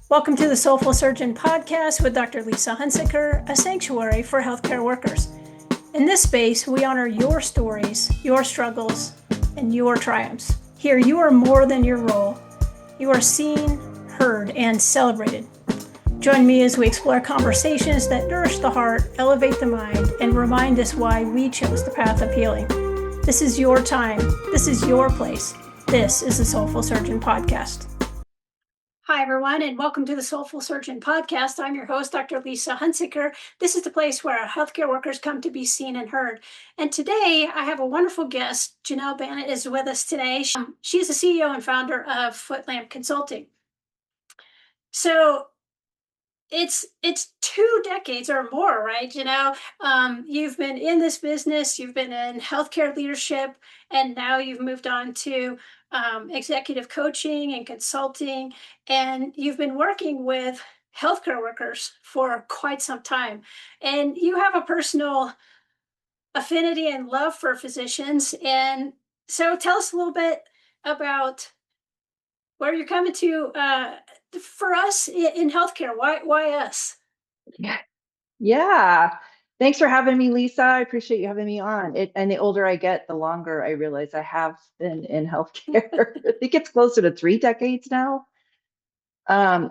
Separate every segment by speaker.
Speaker 1: Welcome to the Soulful Surgeon Podcast with Dr. Lisa Hunsicker, a sanctuary for healthcare workers. In this space, we honor your stories, your struggles, and your triumphs. Here, you are more than your role. You are seen, heard, and celebrated. Join me as we explore conversations that nourish the heart, elevate the mind, and remind us why we chose the path of healing. This is your time. This is your place. This is the Soulful Surgeon Podcast. Hi, everyone, and welcome to the Soulful Surgeon Podcast. I'm your host, Dr. Lisa Hunsicker. This is the place where healthcare workers come to be seen and heard. And today, I have a wonderful guest. Janelle Banat is with us today. She is the CEO and founder of Footlamp Consulting. So it's 2 decades or more, right? You've been in this business, you've been in healthcare leadership, and now you've moved on to executive coaching and consulting, and you've been working with healthcare workers for quite some time. And you have a personal affinity and love for physicians. And so tell us a little bit about where you're coming to for us in healthcare. Why us?
Speaker 2: Yeah. Thanks for having me, Lisa. I appreciate you having me on. And the older I get, the longer I realize I have been in healthcare. I think it's closer to 3 decades now.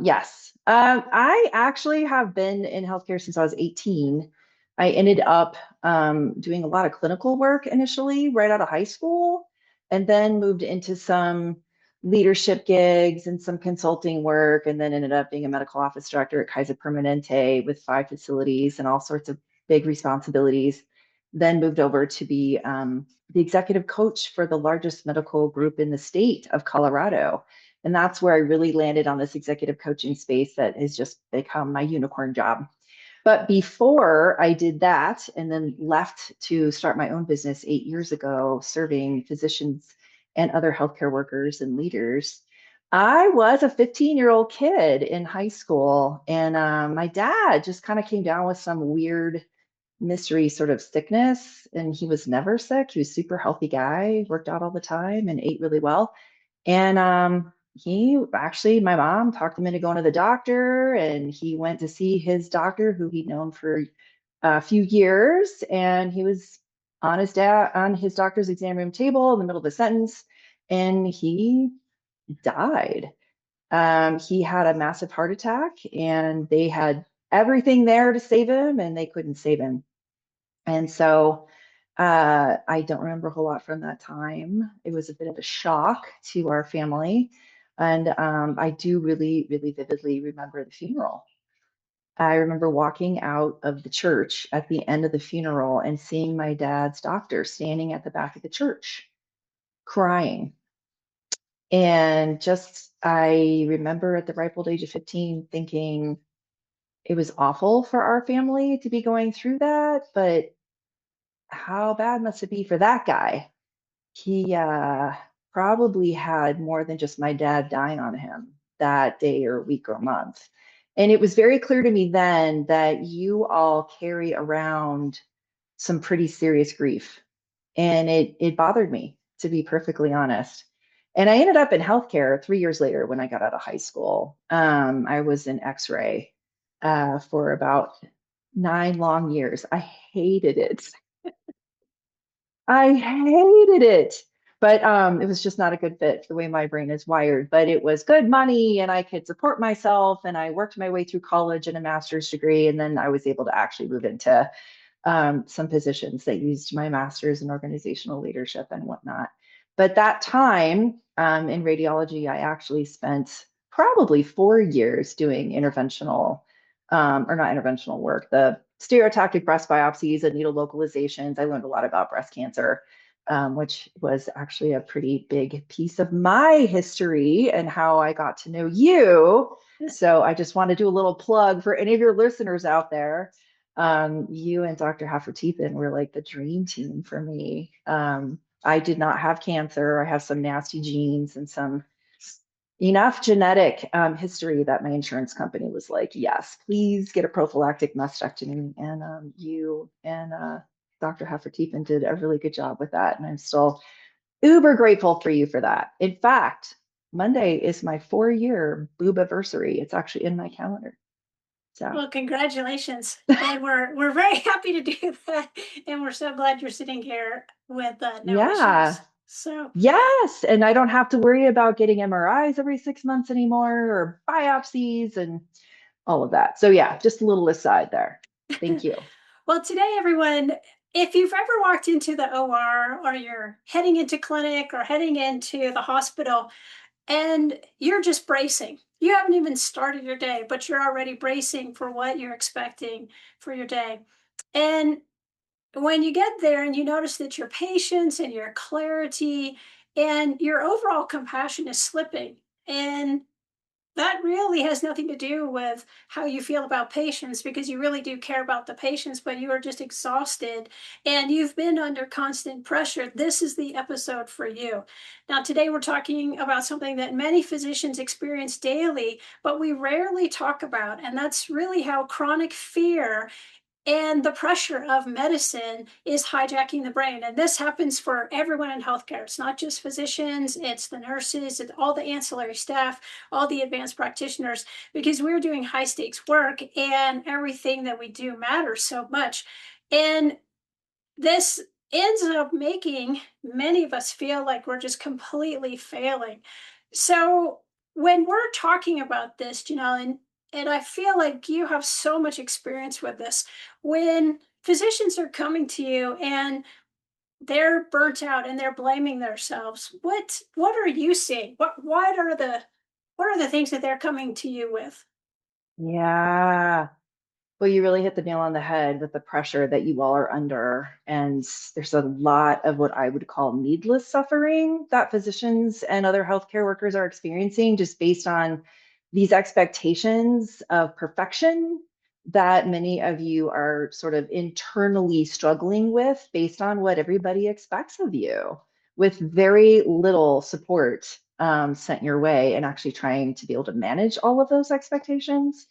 Speaker 2: Yes. I actually have been in healthcare since I was 18. I ended up doing a lot of clinical work initially, right out of high school, and then moved into some leadership gigs and some consulting work, and then ended up being a medical office director at Kaiser Permanente with 5 facilities and all sorts of big responsibilities. Then moved over to be the executive coach for the largest medical group in the state of Colorado. And that's where I really landed on this executive coaching space that has just become my unicorn job. But before I did that and then left to start my own business 8 years ago, serving physicians and other healthcare workers and leaders, I was a 15-year-old kid in high school. And my dad just kind of came down with some weird mystery sort of sickness. And he was never sick. He was a super healthy guy, worked out all the time and ate really well. And my mom talked him into going to the doctor, and he went to see his doctor, who he'd known for a few years. And he was on his doctor's exam room table in the middle of a sentence, and he died. He had a massive heart attack, and they had everything there to save him, and they couldn't save him. And so I don't remember a whole lot from that time. It was a bit of a shock to our family. And I do really, really vividly remember the funeral. I remember walking out of the church at the end of the funeral and seeing my dad's doctor standing at the back of the church crying. And I remember at the ripe old age of 15 thinking it was awful for our family to be going through that, but how bad must it be for that guy? He probably had more than just my dad dying on him that day or week or month. And it was very clear to me then that you all carry around some pretty serious grief. And it bothered me, to be perfectly honest. And I ended up in healthcare 3 years later when I got out of high school. I was in X-ray for about 9 long years. I hated it. I hated it. But it was just not a good fit for the way my brain is wired. But it was good money and I could support myself. And I worked my way through college and a master's degree. And then I was able to actually move into some positions that used my master's in organizational leadership and whatnot. But that time in radiology, I actually spent probably 4 years doing interventional, or not interventional work, the stereotactic breast biopsies and needle localizations. I learned a lot about breast cancer, which was actually a pretty big piece of my history and how I got to know you. So I just want to do a little plug for any of your listeners out there. You and Dr. Haffertepen were like the dream team for me. I did not have cancer. I have some nasty genes and some enough genetic history that my insurance company was like, yes, please get a prophylactic mastectomy. And you and Dr. Haffertepen did a really good job with that. And I'm still uber grateful for you for that. In fact, Monday is my 4-year boobiversary. It's actually in my calendar. So
Speaker 1: Well, congratulations. And we're very happy to do that. And we're so glad you're sitting here with no
Speaker 2: yeah.
Speaker 1: issues. So
Speaker 2: Yes. And I don't have to worry about getting MRIs every 6 months anymore or biopsies and all of that. So yeah, just a little aside there. Thank you.
Speaker 1: well, today, everyone, if you've ever walked into the OR or you're heading into clinic or heading into the hospital and you're just bracing, you haven't even started your day, but you're already bracing for what you're expecting for your day. And when you get there and you notice that your patience and your clarity and your overall compassion is slipping, and that really has nothing to do with how you feel about patients because you really do care about the patients, but you are just exhausted and you've been under constant pressure. This is the episode for you. Now, today we're talking about something that many physicians experience daily, but we rarely talk about, and that's really how chronic fear and the pressure of medicine is hijacking the brain. And this happens for everyone in healthcare. It's not just physicians, it's the nurses, it's all the ancillary staff, all the advanced practitioners, because we're doing high stakes work and everything that we do matters so much. And this ends up making many of us feel like we're just completely failing. So when we're talking about this, Janelle, and I feel like you have so much experience with this, when physicians are coming to you and they're burnt out and they're blaming themselves, what are you seeing? What are the things that they're coming to you with?
Speaker 2: Yeah. Well, you really hit the nail on the head with the pressure that you all are under. And there's a lot of what I would call needless suffering that physicians and other healthcare workers are experiencing just based on these expectations of perfection that many of you are sort of internally struggling with based on what everybody expects of you, with very little support sent your way and actually trying to be able to manage all of those expectations.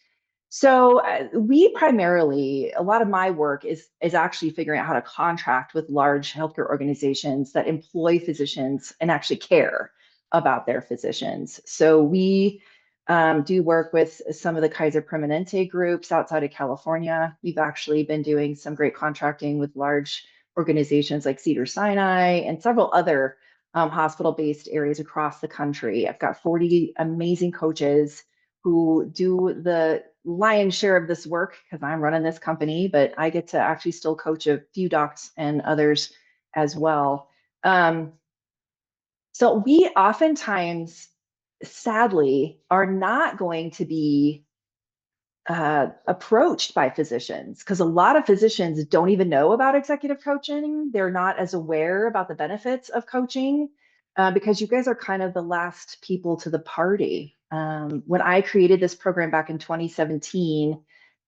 Speaker 2: So we primarily, a lot of my work is actually figuring out how to contract with large healthcare organizations that employ physicians and actually care about their physicians. So we do work with some of the Kaiser Permanente groups outside of California. We've actually been doing some great contracting with large organizations like Cedars-Sinai and several other hospital-based areas across the country. I've got 40 amazing coaches who do the lion's share of this work because I'm running this company, but I get to actually still coach a few docs and others as well. So we oftentimes, sadly, are not going to be approached by physicians because a lot of physicians don't even know about executive coaching. They're not as aware about the benefits of coaching because you guys are kind of the last people to the party. When I created this program back in 2017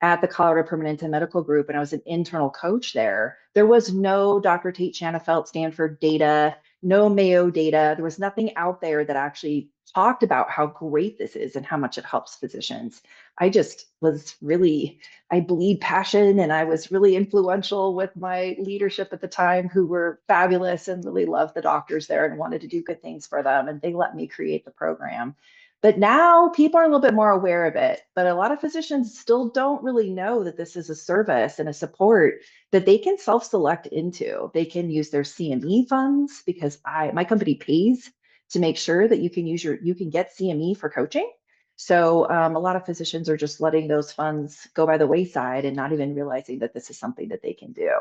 Speaker 2: at the Colorado Permanente Medical Group, and I was an internal coach there, there was no Dr. Tate Shanafelt Stanford data, no Mayo data. There was nothing out there that actually talked about how great this is and how much it helps physicians. I just was really, I bleed passion and I was really influential with my leadership at the time who were fabulous and really loved the doctors there and wanted to do good things for them. And they let me create the program. But now people are a little bit more aware of it. But a lot of physicians still don't really know that this is a service and a support that they can self-select into. They can use their CME funds because my company pays to make sure that you can get CME for coaching. So a lot of physicians are just letting those funds go by the wayside and not even realizing that this is something that they can do.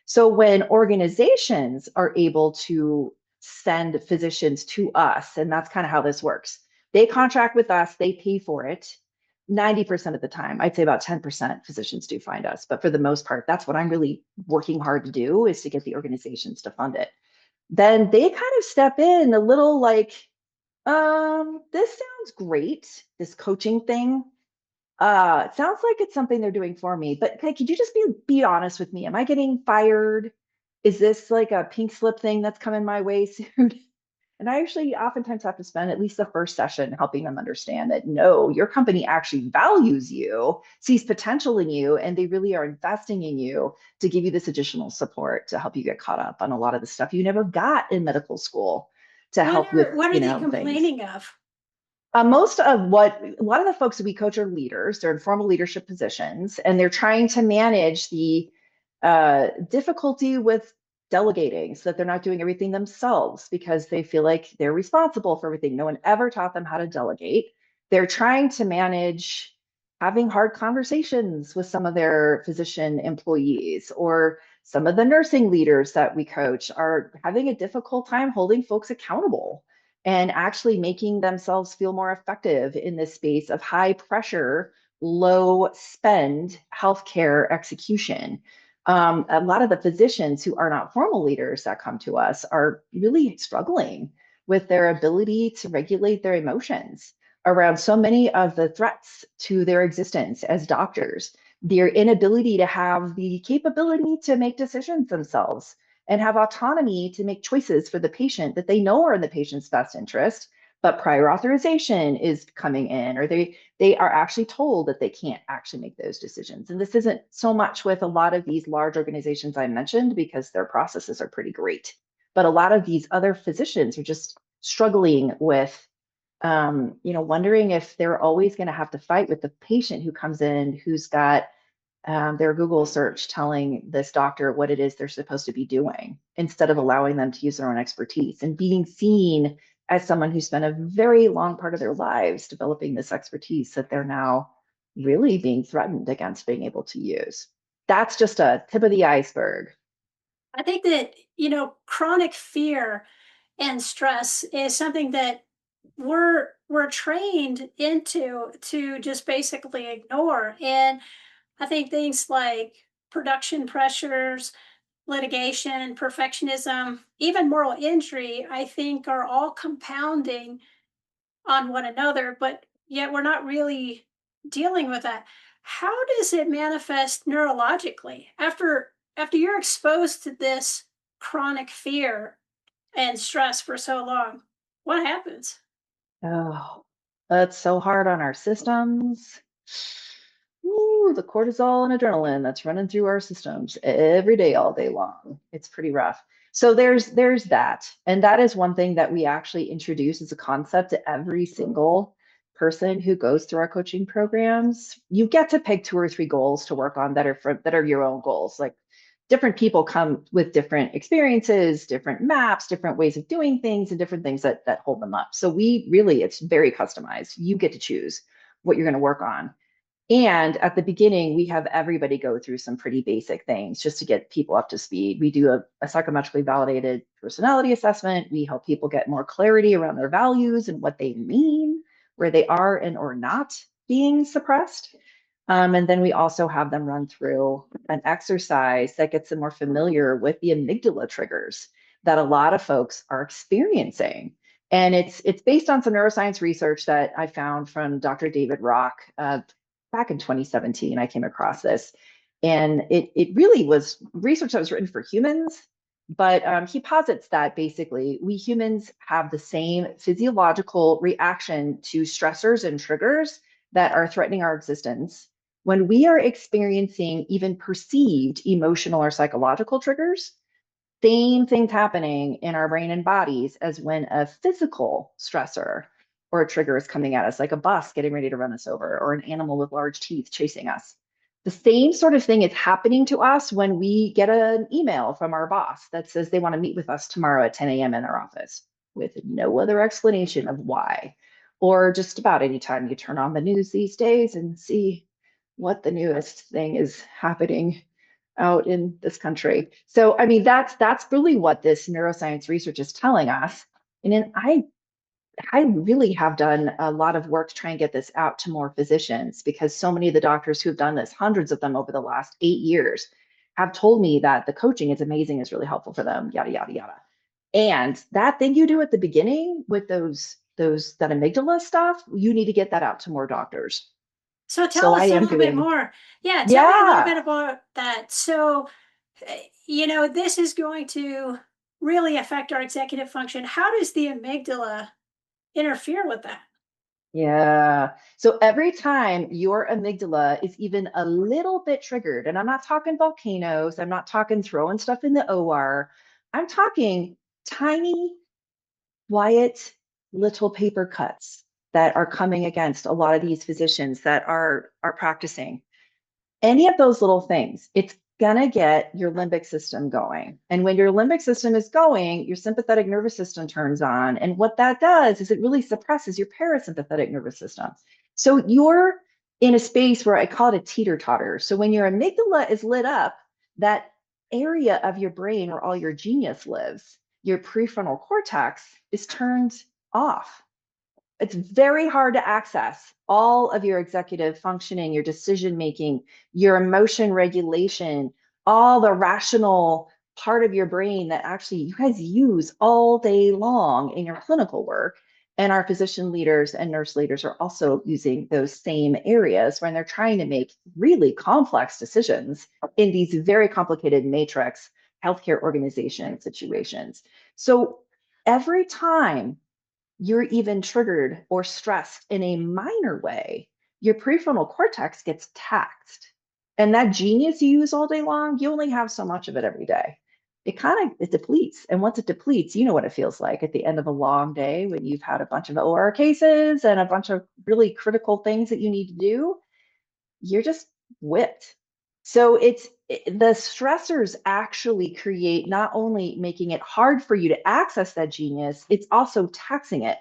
Speaker 2: So when organizations are able to send physicians to us, and that's kind of how this works, they contract with us, they pay for it. 90% of the time, I'd say about 10% physicians do find us. But for the most part, that's what I'm really working hard to do is to get the organizations to fund it. Then they kind of step in a little like, this sounds great, this coaching thing. It sounds like it's something they're doing for me, but hey, could you just be honest with me? Am I getting fired? Is this like a pink slip thing that's coming my way soon? And I actually oftentimes have to spend at least the first session helping them understand that no, your company actually values you, sees potential in you, and they really are investing in you to give you this additional support to help you get caught up on a lot of the stuff you never got in medical school to help with,
Speaker 1: What are they
Speaker 2: things.
Speaker 1: complaining of?
Speaker 2: Most of what a lot of the folks that we coach are leaders, they're in formal leadership positions, and they're trying to manage the difficulty with delegating so that they're not doing everything themselves because they feel like they're responsible for everything. No one ever taught them how to delegate. They're trying to manage having hard conversations with some of their physician employees, or some of the nursing leaders that we coach are having a difficult time holding folks accountable and actually making themselves feel more effective in this space of high pressure, low spend healthcare execution. A lot of the physicians who are not formal leaders that come to us are really struggling with their ability to regulate their emotions around so many of the threats to their existence as doctors, their inability to have the capability to make decisions themselves and have autonomy to make choices for the patient that they know are in the patient's best interest, but prior authorization is coming in, or they are actually told that they can't actually make those decisions. And this isn't so much with a lot of these large organizations I mentioned because their processes are pretty great. But a lot of these other physicians are just struggling with wondering if they're always going to have to fight with the patient who comes in who's got their Google search telling this doctor what it is they're supposed to be doing instead of allowing them to use their own expertise and being seen as someone who spent a very long part of their lives developing this expertise that they're now really being threatened against being able to use. That's just a tip of the iceberg.
Speaker 1: I think that, chronic fear and stress is something that we're trained into to just basically ignore. And I think things like production pressures, litigation, perfectionism, even moral injury, I think are all compounding on one another, but yet we're not really dealing with that. How does it manifest neurologically after you're exposed to this chronic fear and stress for so long? What happens?
Speaker 2: Oh, that's so hard on our systems. Ooh, the cortisol and adrenaline that's running through our systems every day, all day long. It's pretty rough. So there's that. And that is one thing that we actually introduce as a concept to every single person who goes through our coaching programs. You get to pick 2 or 3 goals to work on that are your own goals. Like different people come with different experiences, different maps, different ways of doing things, and different things that hold them up. So it's very customized. You get to choose what you're going to work on. And at the beginning, we have everybody go through some pretty basic things just to get people up to speed. We do a psychometrically validated personality assessment. We help people get more clarity around their values and what they mean, where they are and or not being suppressed. And then we also have them run through an exercise that gets them more familiar with the amygdala triggers that a lot of folks are experiencing. And it's based on some neuroscience research that I found from Dr. David Rock back in 2017. I came across this, and it really was research that was written for humans. But he posits that basically we humans have the same physiological reaction to stressors and triggers that are threatening our existence when we are experiencing even perceived emotional or psychological triggers. Same things happening in our brain and bodies as when a physical stressor or a trigger is coming at us, like a bus getting ready to run us over or an animal with large teeth chasing us. The same sort of thing is happening to us when we get an email from our boss that says they want to meet with us tomorrow at 10 a.m. in their office with no other explanation of why. Or just about any time you turn on the news these days and see what the newest thing is happening out in this country. So, I mean, that's really what this neuroscience research is telling us. And then I really have done a lot of work to try and get this out to more physicians because so many of the doctors who have done this, hundreds of them over the last 8 years, have told me that the coaching is amazing, is really helpful for them, yada yada yada. And that thing you do at the beginning with that amygdala stuff, you need to get that out to more doctors.
Speaker 1: So
Speaker 2: So
Speaker 1: tell
Speaker 2: I
Speaker 1: us a
Speaker 2: am
Speaker 1: little bit
Speaker 2: doing,
Speaker 1: more. Yeah, tell me a little
Speaker 2: yeah.
Speaker 1: bit about that. So, this is going to really affect our executive function. How does the amygdala interfere with that?
Speaker 2: Yeah. So every time your amygdala is even a little bit triggered, and I'm not talking volcanoes, I'm not talking throwing stuff in the OR, I'm talking tiny, quiet, little paper cuts that are coming against a lot of these physicians that are practicing. Any of those little things, it's gonna get your limbic system going. And when your limbic system is going, your sympathetic nervous system turns on. And what that does is it really suppresses your parasympathetic nervous system. So you're in a space where I call it a teeter-totter. So when your amygdala is lit up, that area of your brain where all your genius lives, your prefrontal cortex is turned off. It's very hard to access all of your executive functioning, your decision making, your emotion regulation, all the rational part of your brain that actually you guys use all day long in your clinical work. And our physician leaders and nurse leaders are also using those same areas when they're trying to make really complex decisions in these very complicated matrix healthcare organization situations. So every time you're even triggered or stressed in a minor way, your prefrontal cortex gets taxed. And that genius you use all day long, you only have so much of it every day. It depletes. And once it depletes, you know what it feels like at the end of a long day when you've had a bunch of OR cases and a bunch of really critical things that you need to do. You're just whipped. So the stressors actually create not only making it hard for you to access that genius, it's also taxing it.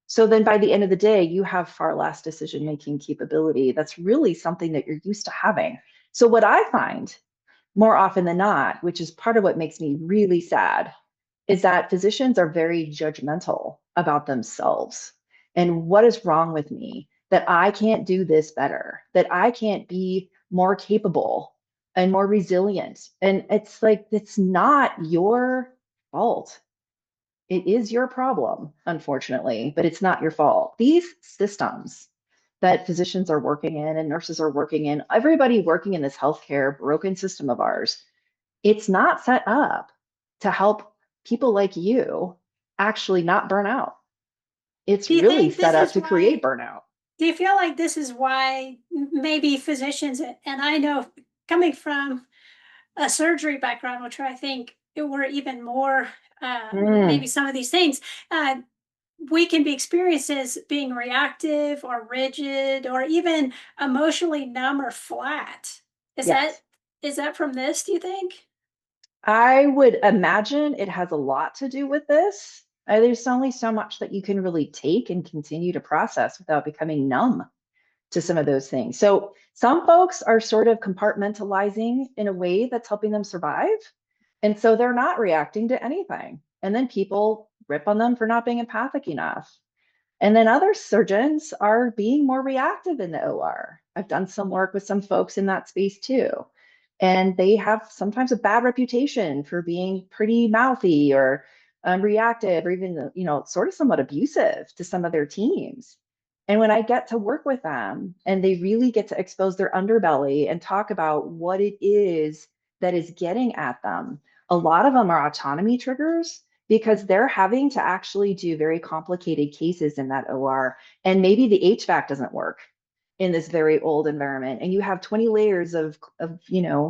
Speaker 2: So then by the end of the day, you have far less decision-making capability. That's really something that you're used to having. So what I find more often than not, which is part of what makes me really sad, is that physicians are very judgmental about themselves and what is wrong with me, that I can't do this better, that I can't be more capable and more resilient. And it's like, it's not your fault. It is your problem, unfortunately, but it's not your fault. These systems that physicians are working in and nurses are working in, everybody working in this healthcare broken system of ours, it's not set up to help people like you actually not burn out. It's
Speaker 1: Do you
Speaker 2: really
Speaker 1: think
Speaker 2: set
Speaker 1: this
Speaker 2: up
Speaker 1: is
Speaker 2: to create
Speaker 1: why?
Speaker 2: burnout.
Speaker 1: Do you feel like this is why maybe physicians, and I know coming from a surgery background, which I think it were even more, maybe
Speaker 2: Mm,
Speaker 1: some of these things, uh, we can be experienced as being reactive or rigid or even emotionally numb or flat. Is that
Speaker 2: yes.
Speaker 1: is that from this, do you think?
Speaker 2: I would imagine it has a lot to do with this. There's only so much that you can really take and continue to process without becoming numb to some of those things. So some folks are sort of compartmentalizing in a way that's helping them survive. And so they're not reacting to anything. And then people rip on them for not being empathic enough. And then other surgeons are being more reactive in the OR. I've done some work with some folks in that space too. And they have sometimes a bad reputation for being pretty mouthy or reactive or even, sort of somewhat abusive to some of their teams. And when I get to work with them and they really get to expose their underbelly and talk about what it is that is getting at them, a lot of them are autonomy triggers because they're having to actually do very complicated cases in that OR. And maybe the HVAC doesn't work in this very old environment. And you have 20 layers of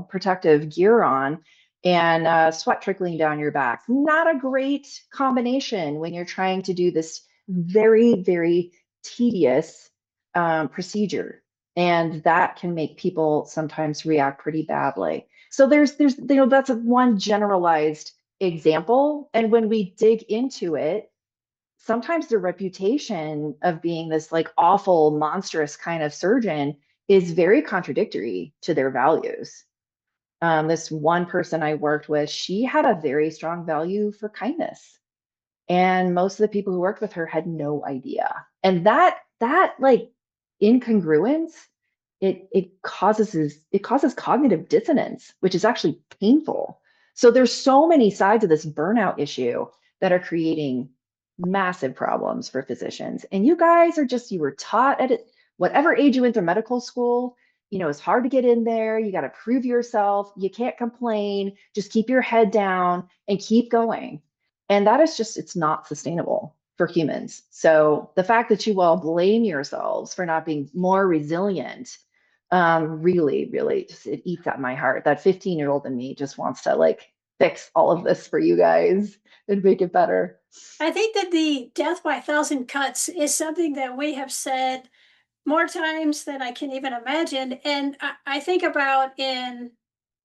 Speaker 2: protective gear on and sweat trickling down your back. Not a great combination when you're trying to do this very, very tedious procedure. And that can make people sometimes react pretty badly. So there's that's one generalized example. And when we dig into it, sometimes the reputation of being this like awful, monstrous kind of surgeon is very contradictory to their values. This one person I worked with, she had a very strong value for kindness. And most of the people who worked with her had no idea. And that like incongruence, it causes cognitive dissonance, which is actually painful. So there's so many sides of this burnout issue that are creating massive problems for physicians. And you guys are just, you were taught at it, whatever age you went to medical school, it's hard to get in there. You got to prove yourself. You can't complain. Just keep your head down and keep going. And that is just, it's not sustainable for humans. So the fact that you all blame yourselves for not being more resilient, really, really just, it eats at my heart. That 15-year-old in me just wants to like fix all of this for you guys and make it better.
Speaker 1: I think that the death by 1,000 cuts is something that we have said more times than I can even imagine. And I think about in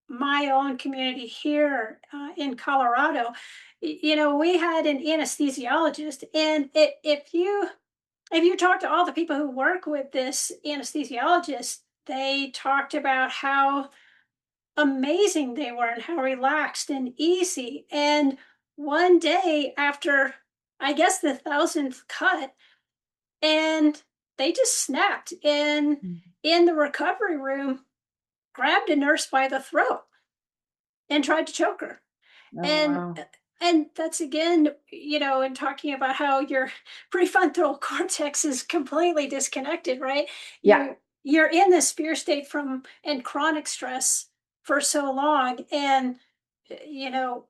Speaker 1: my own community here in Colorado, we had an anesthesiologist, and if you talk to all the people who work with this anesthesiologist, they talked about how amazing they were and how relaxed and easy. And one day after, I guess, the 1,000th cut, and they just snapped and in the recovery room, grabbed a nurse by the throat and tried to choke her.
Speaker 2: Oh,
Speaker 1: And
Speaker 2: wow.
Speaker 1: and that's again, in talking about how your prefrontal cortex is completely disconnected, right?
Speaker 2: Yeah.
Speaker 1: You're in this fear state from and chronic stress for so long, and you know,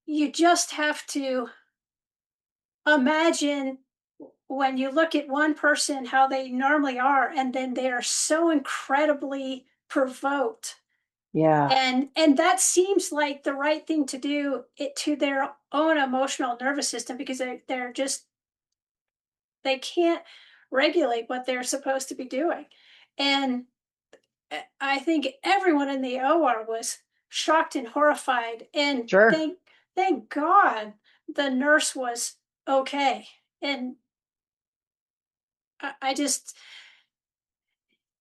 Speaker 1: you just have to imagine when you look at one person how they normally are, and then they are so incredibly provoked,
Speaker 2: Yeah.
Speaker 1: and that seems like the right thing to do it to their own emotional nervous system, because they're just they can't regulate what they're supposed to be doing. And I think everyone in the OR was shocked and horrified, and
Speaker 2: Sure.
Speaker 1: thank God the nurse was okay. And I just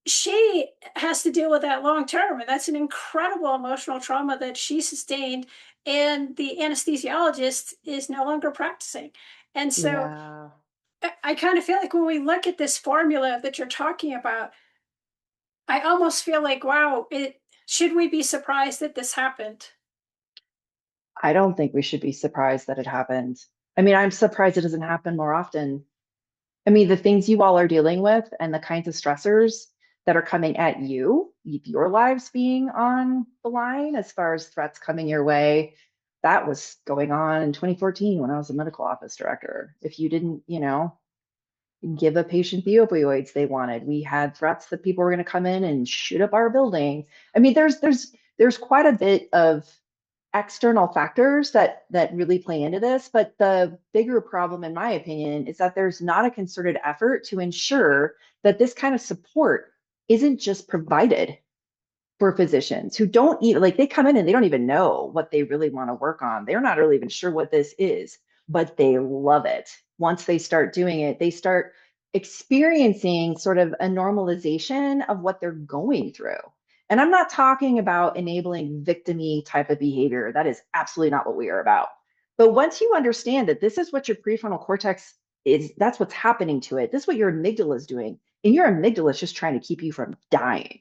Speaker 1: she has to deal with that long term, and that's an incredible emotional trauma that she sustained, and the anesthesiologist is no longer practicing. And so
Speaker 2: Yeah.
Speaker 1: I kind of feel like when we look at this formula that you're talking about, I almost feel like, wow, it should we be surprised that this happened?
Speaker 2: I don't think we should be surprised that it happened. I mean, I'm surprised it doesn't happen more often. I mean, the things you all are dealing with and the kinds of stressors that are coming at you, your lives being on the line as far as threats coming your way, that was going on in 2014 when I was a medical office director. If you didn't, give a patient the opioids they wanted, we had threats that people were going to come in and shoot up our building. I mean, there's quite a bit of external factors that really play into this, but the bigger problem in my opinion is that there's not a concerted effort to ensure that this kind of support isn't just provided for physicians who don't even, like, they come in and they don't even know what they really want to work on. They're not really even sure what this is, but they love it. Once they start doing it, they start experiencing sort of a normalization of what they're going through. And I'm not talking about enabling victimy type of behavior. That is absolutely not what we are about. But once you understand that this is what your prefrontal cortex is, that's what's happening to it. This is what your amygdala is doing. And your amygdala is just trying to keep you from dying.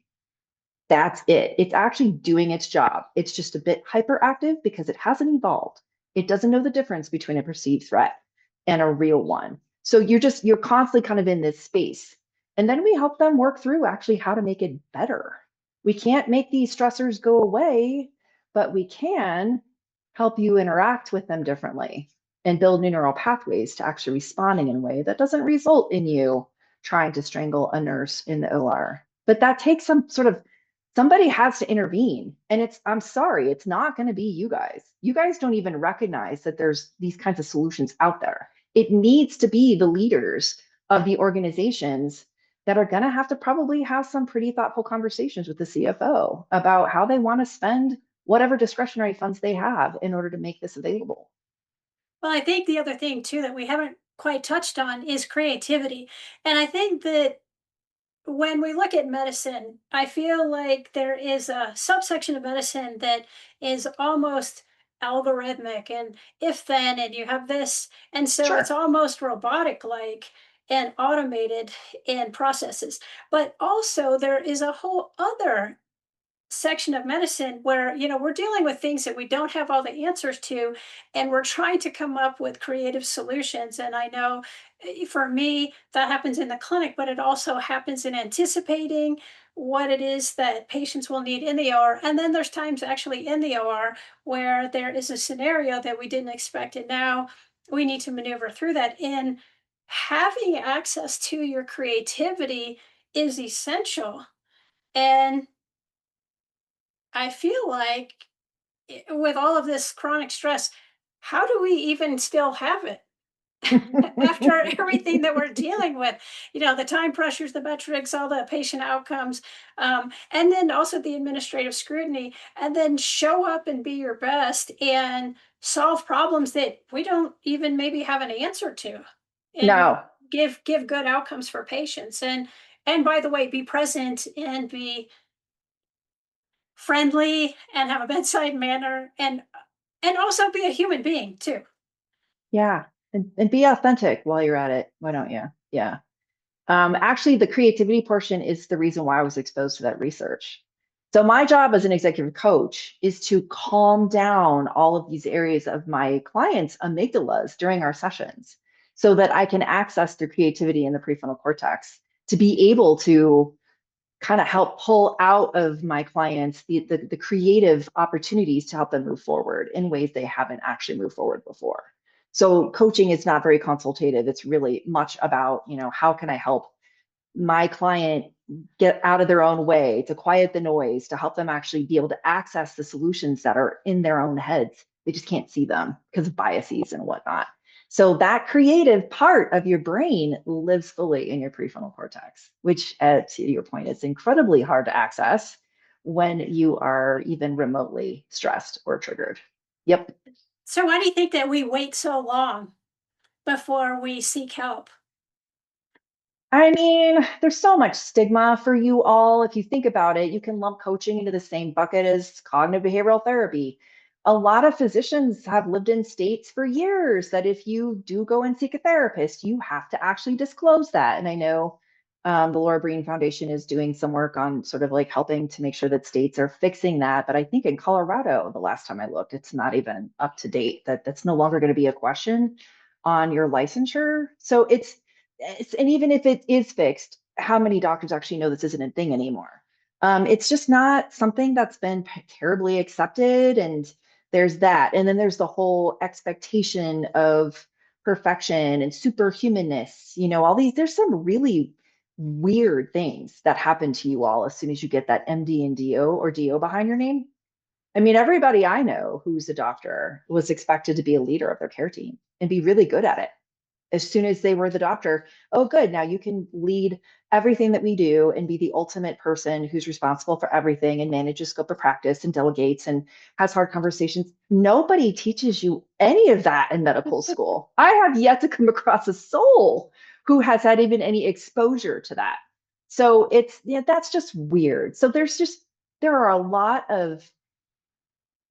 Speaker 2: That's it. It's actually doing its job. It's just a bit hyperactive because it hasn't evolved. It doesn't know the difference between a perceived threat and a real one. So you're constantly kind of in this space. And then we help them work through actually how to make it better. We can't make these stressors go away, but we can help you interact with them differently and build new neural pathways to actually responding in a way that doesn't result in you trying to strangle a nurse in the OR. But that takes some sort of somebody has to intervene. And I'm sorry, it's not going to be you guys. You guys don't even recognize that there's these kinds of solutions out there. It needs to be the leaders of the organizations that are going to have to probably have some pretty thoughtful conversations with the CFO about how they want to spend whatever discretionary funds they have in order to make this available.
Speaker 1: Well, I think the other thing too that we haven't quite touched on is creativity. And I think that when we look at medicine, I feel like there is a subsection of medicine that is almost algorithmic and if then, and you have this. And so it's
Speaker 2: Sure.
Speaker 1: almost robotic like and automated in processes. But also, there is a whole other section of medicine where we're dealing with things that we don't have all the answers to, and we're trying to come up with creative solutions. And I know for me that happens in the clinic, but it also happens in anticipating what it is that patients will need in the OR. And then there's times actually in the OR where there is a scenario that we didn't expect, and now we need to maneuver through that. And having access to your creativity is essential. And I feel like with all of this chronic stress, how do we even still have it? after everything that we're dealing with, the time pressures, the metrics, all the patient outcomes, and then also the administrative scrutiny, and then show up and be your best and solve problems that we don't even maybe have an answer to, and
Speaker 2: No.
Speaker 1: give good outcomes for patients. And by the way, be present and be friendly and have a bedside manner, and also be a human being too.
Speaker 2: Yeah. And be authentic while you're at it. Why don't you? Yeah. Actually, the creativity portion is the reason why I was exposed to that research. So my job as an executive coach is to calm down all of these areas of my clients' amygdalas during our sessions so that I can access their creativity in the prefrontal cortex to be able to kind of help pull out of my clients the creative opportunities to help them move forward in ways they haven't actually moved forward before. So coaching is not very consultative. It's really much about, how can I help my client get out of their own way, to quiet the noise, to help them actually be able to access the solutions that are in their own heads. They just can't see them because of biases and whatnot. So that creative part of your brain lives fully in your prefrontal cortex, which, to your point, is incredibly hard to access when you are even remotely stressed or triggered. Yep.
Speaker 1: So why do you think that we wait so long before we seek help?
Speaker 2: I mean, there's so much stigma for you all. If you think about it, you can lump coaching into the same bucket as cognitive behavioral therapy. A lot of physicians have lived in states for years that if you do go and seek a therapist, you have to actually disclose that. And I know the Laura Breen Foundation is doing some work on sort of like helping to make sure that states are fixing that. But I think in Colorado, the last time I looked, it's not even up to date. That's no longer going to be a question on your licensure. So and even if it is fixed, how many doctors actually know this isn't a thing anymore? It's just not something that's been terribly accepted. And there's that. And then there's the whole expectation of perfection and superhumanness. All these, there's some really weird things that happen to you all as soon as you get that MD and DO or DO behind your name. I mean, everybody I know who's a doctor was expected to be a leader of their care team and be really good at it as soon as they were the doctor. Oh, good. Now you can lead everything that we do and be the ultimate person who's responsible for everything and manages scope of practice and delegates and has hard conversations. Nobody teaches you any of that in medical school. I have yet to come across a soul who has had even any exposure to that. So that's just weird. So there are a lot of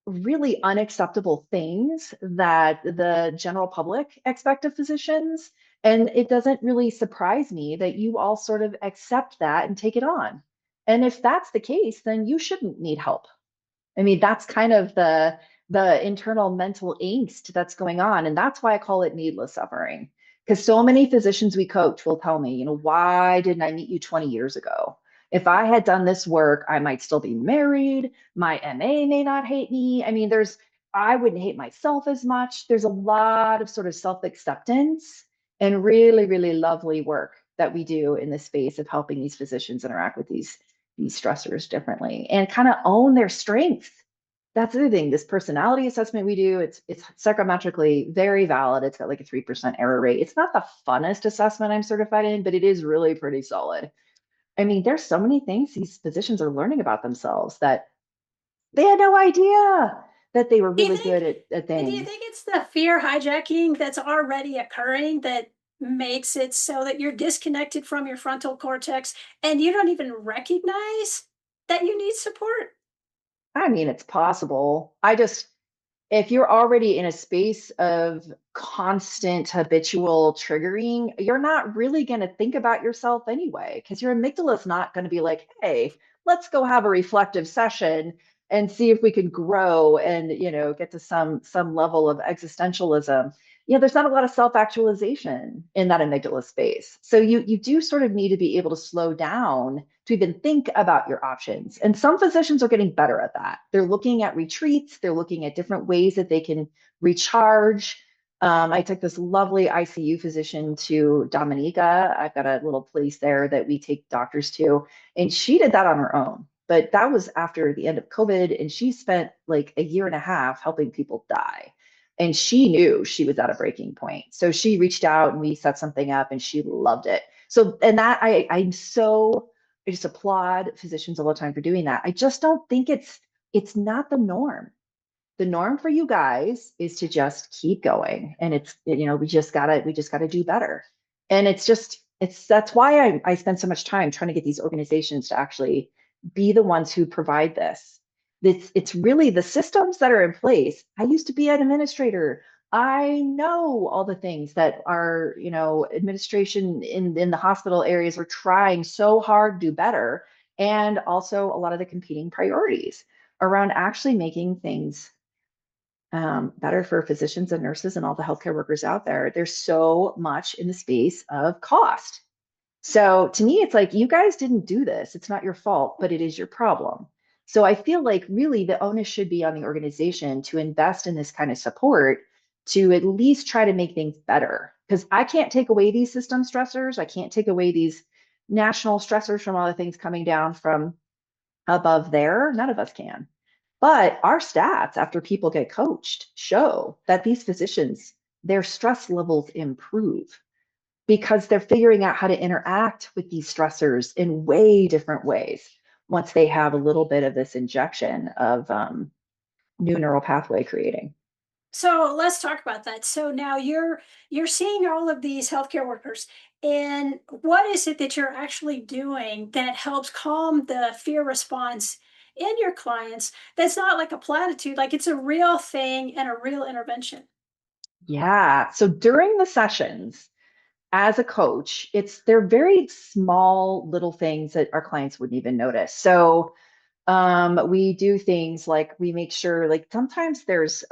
Speaker 2: really unacceptable things that the general public expect of physicians. And it doesn't really surprise me that you all sort of accept that and take it on. And if that's the case, then you shouldn't need help. I mean, that's kind of the internal mental angst that's going on. And that's why I call it needless suffering. Because so many physicians we coach will tell me, why didn't I meet you 20 years ago? If I had done this work, I might still be married. My MA may not hate me. I mean, I wouldn't hate myself as much. There's a lot of sort of self-acceptance and really, really lovely work that we do in the space of helping these physicians interact with these stressors differently and kind of own their strengths. That's the other thing. This personality assessment we do, it's psychometrically very valid. It's got like a 3% error rate. It's not the funnest assessment I'm certified in, but it is really pretty solid. I mean, there's so many things these physicians are learning about themselves that they had no idea that they were
Speaker 1: Do you
Speaker 2: really
Speaker 1: think
Speaker 2: good at
Speaker 1: do you
Speaker 2: things.
Speaker 1: think it's the fear hijacking that's already occurring that makes it so that you're disconnected from your frontal cortex and you don't even recognize that you need support?
Speaker 2: I mean, it's possible. If you're already in a space of constant habitual triggering, you're not really going to think about yourself anyway, because your amygdala is not going to be like, hey, let's go have a reflective session and see if we can grow and get to some level of existentialism. There's not a lot of self-actualization in that amygdala space. So you do sort of need to be able to slow down to even think about your options. And some physicians are getting better at that. They're looking at retreats, they're looking at different ways that they can recharge. I took this lovely ICU physician to Dominica. I've got a little place there that we take doctors to, and she did that on her own. But that was after the end of COVID, and she spent like a year and a half helping people die. And she knew she was at a breaking point. So she reached out and we set something up and she loved it. So, and that I just applaud physicians all the time for doing that. I just don't think it's not the norm. The norm for you guys is to just keep going. And we just gotta do better. And that's why I spend so much time trying to get these organizations to actually be the ones who provide this. It's really the systems that are in place. I used to be an administrator. I know all the things that our, administration in the hospital areas are trying so hard to do better, and also a lot of the competing priorities around actually making things better for physicians and nurses and all the healthcare workers out there. There's so much in the space of cost. So to me, it's like, you guys didn't do this. It's not your fault, but it is your problem. So I feel like really the onus should be on the organization to invest in this kind of support to at least try to make things better. Because I can't take away these system stressors. I can't take away these national stressors from all the things coming down from above there. None of us can. But our stats after people get coached show that these physicians, their stress levels improve because they're figuring out how to interact with these stressors in way different ways once they have a little bit of this injection of new neural pathway creating.
Speaker 1: So let's talk about that. So now you're seeing all of these healthcare workers, and what is it that you're actually doing that helps calm the fear response in your clients? That's not like a platitude, like it's a real thing and a real intervention.
Speaker 2: Yeah. So during the sessions, as a coach, they're very small little things that our clients wouldn't even notice. So we do things like we make sure, like sometimes there's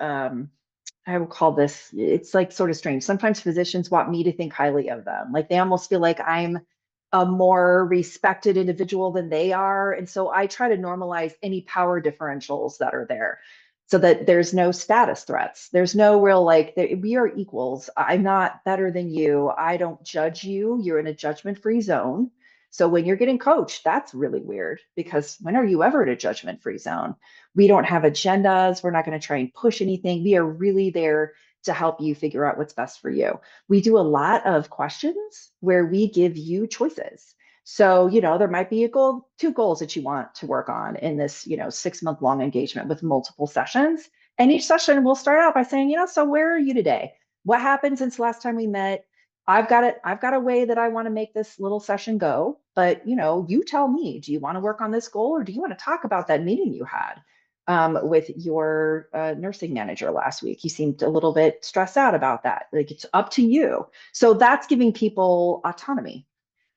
Speaker 2: I will call this, it's like sort of strange. Sometimes physicians want me to think highly of them. Like they almost feel like I'm a more respected individual than they are. And so I try to normalize any power differentials that are there so that there's no status threats. There's no real like, we are equals. I'm not better than you. I don't judge you. You're in a judgment free zone. So when you're getting coached, that's really weird because when are you ever in a judgment free zone? We don't have agendas. We're not going to try and push anything. We are really there to help you figure out what's best for you. We do a lot of questions where we give you choices. So, there might be two goals that you want to work on in this, 6 month long engagement with multiple sessions. And each session will start out by saying, so where are you today? What happened since last time we met? I've got it. I've got a way that I want to make this little session go. But, you tell me, do you want to work on this goal or do you want to talk about that meeting you had? With your nursing manager last week. You seemed a little bit stressed out about that. Like it's up to you. So that's giving people autonomy.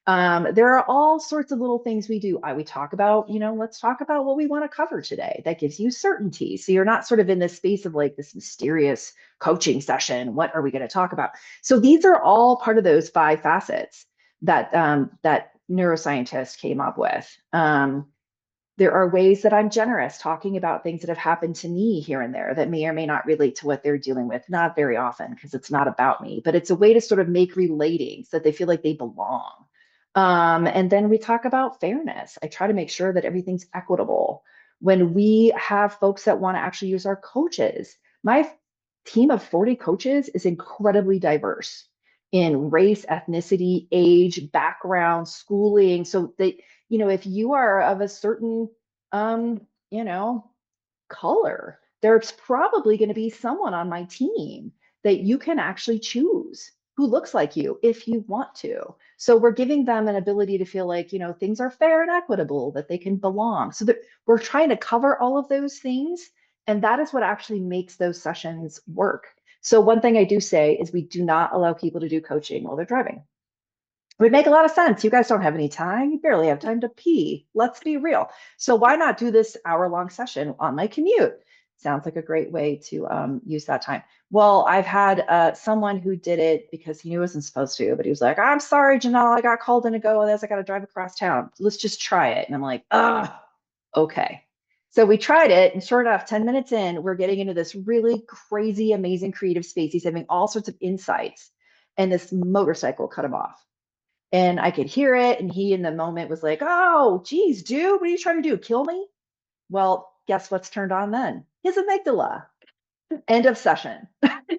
Speaker 2: There are all sorts of little things we do. We talk about, let's talk about what we want to cover today. That gives you certainty. So you're not sort of in this space of like this mysterious coaching session. What are we going to talk about? So these are all part of those 5 facets that neuroscientists came up with. There are ways that I'm generous talking about things that have happened to me here and there that may or may not relate to what they're dealing with. Not very often because it's not about me, but it's a way to sort of make relating so that they feel like they belong. And then we talk about fairness. I try to make sure that everything's equitable. When we have folks that want to actually use our coaches, my team of 40 coaches is incredibly diverse in race, ethnicity, age, background, schooling. So they, if you are of a certain, um, you know, color, there's probably going to be someone on my team that you can actually choose who looks like you if you want to. So we're giving them an ability to feel like, things are fair and equitable, that they can belong. So that we're trying to cover all of those things. And that is what actually makes those sessions work. So one thing I do say is we do not allow people to do coaching while they're driving. It would make a lot of sense. You guys don't have any time. You barely have time to pee. Let's be real. So why not do this hour-long session on my commute? Sounds like a great way to use that time. Well, I've had someone who did it because he knew he wasn't supposed to, but he was like, I'm sorry, Janelle, I got called in to go with this. I got to drive across town. Let's just try it. And I'm like, okay. So we tried it, and sure enough, 10 minutes in, we're getting into this really crazy, amazing creative space. He's having all sorts of insights, and this motorcycle cut him off. And I could hear it. And he, in the moment, was like, oh, geez, dude, what are you trying to do? Kill me? Well, guess what's turned on then? His amygdala. End of session.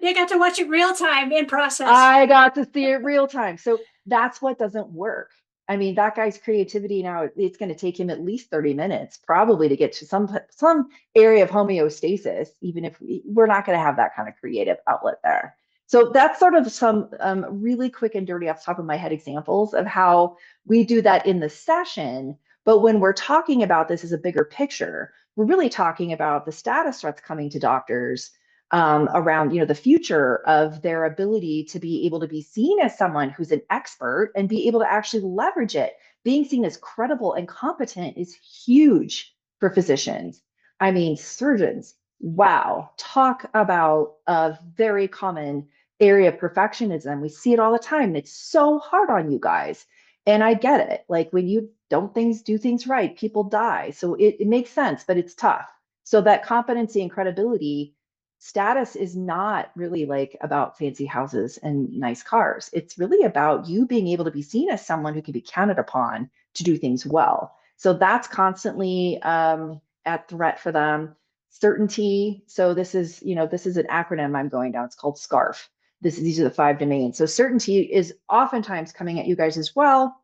Speaker 1: You got to watch it real time in process.
Speaker 2: I got to see it real time. So that's what doesn't work. I mean, that guy's creativity now, it's going to take him at least 30 minutes probably to get to some area of homeostasis, even if we're not going to have that kind of creative outlet there. So that's sort of some really quick and dirty off the top of my head examples of how we do that in the session. But when we're talking about this as a bigger picture, we're really talking about the status threats coming to doctors around the future of their ability to be able to be seen as someone who's an expert and be able to actually leverage it. Being seen as credible and competent is huge for physicians. I mean, surgeons, wow, talk about a very common area of perfectionism. We see it all the time, and it's so hard on you guys. And I get it. Like when you don't do things right, people die. So it makes sense, but it's tough. So that competency and credibility status is not really like about fancy houses and nice cars. It's really about you being able to be seen as someone who can be counted upon to do things well. So that's constantly at threat for them. Certainty. So this is an acronym I'm going down. It's called SCARF. These are the 5 domains. So certainty is oftentimes coming at you guys as well.